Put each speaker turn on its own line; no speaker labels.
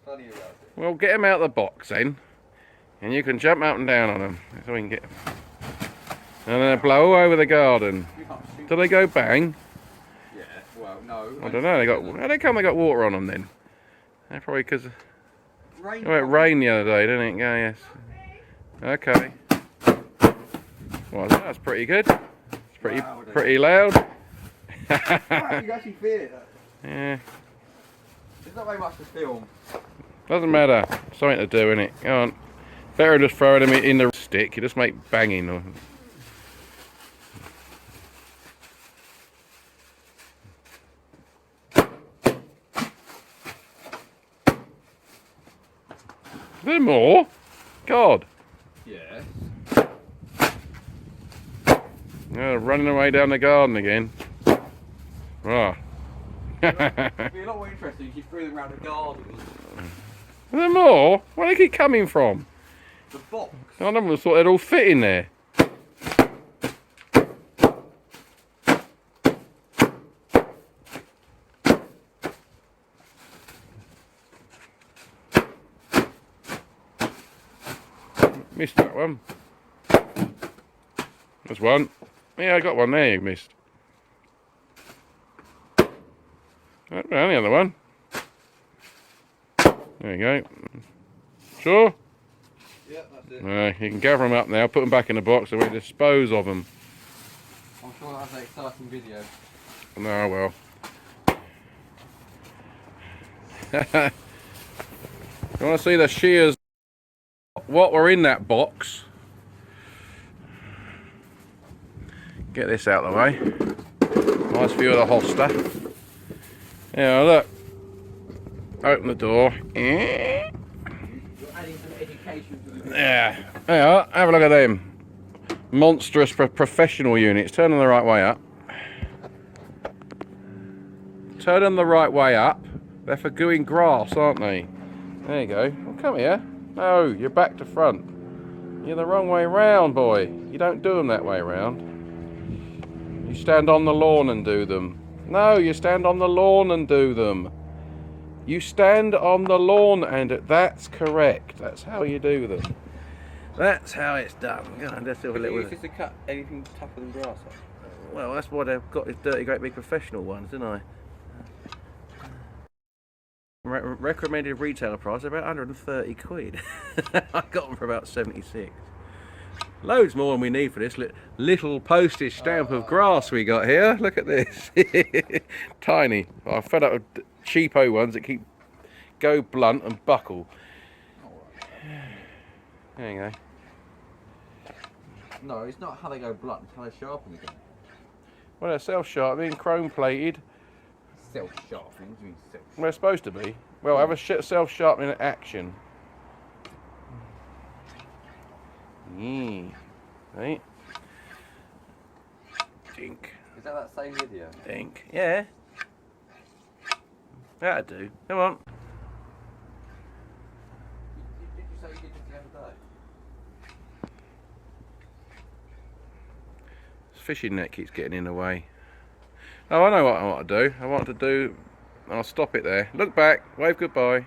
funny about it?
Well, get them out of the box then, and you can jump up and down on them. So we can get them. And then they blow all over the garden. Do they go bang?
Yeah, well, no.
I don't know. How they come? They got water on them then? They're probably because it
Rain.
rained the other day, didn't it? Yeah, yes. Okay. Well, that's pretty good. It's pretty loud.
You actually feel it.
Yeah.
There's not very much to film.
Doesn't matter. Something to do, innit? Go on. Better just throwing them in the stick. You just make banging. Is there more? God.
Yeah.
Running away down the garden again. Ah.
It'd be a lot more interesting if you threw them around the garden.
Are there more? Where do they keep coming from?
The box.
I never thought they'd all fit in there. Missed that one. There's one. Yeah, I got one there you missed. Oh, and the other one. There you go. Sure?
Yeah, that's it.
You can gather them up now, put them back in the box and we dispose of them.
I'm sure that's an exciting video.
No, well. You want to see the shears? What were in that box? Get this out of the way. Nice view of the holster. Yeah, look. Open the door.
You're adding some education to the
Yeah. Yeah, have a look at them. Monstrous professional units. Turn them the right way up. Turn them the right way up. They're for gooing grass, aren't they? There you go. Well, come here. No, you're back to front. You're the wrong way round, boy. You don't do them that way round. You stand on the lawn and do them. No, you stand on the lawn and do them. You stand on the lawn and that's correct. That's how you do them. That's how it's done. Go on, let's have a little.
You used to cut anything tougher than grass off.
Well, that's why they've got these dirty, great big professional ones, didn't I? Recommended retailer price about 130 quid. I got them for about 76. Loads more than we need for this little postage stamp of grass we got here. Look at this. Tiny. I'm fed up with cheapo ones that go blunt and buckle. There you go.
No, it's not how they go blunt, it's how they sharpen again.
Well, they're self-sharpening, chrome plated.
Self-sharpening? What do you mean self-sharpening?
Well, they're supposed to be. Well, have a self-sharpening action. Right. Dink.
Is that same video?
Dink. Yeah. That'd do. Come on.
Did you say you did this the other day?
This fishing net keeps getting in the way. Oh, I know what I want to do. I want to do... I'll stop it there. Look back. Wave goodbye.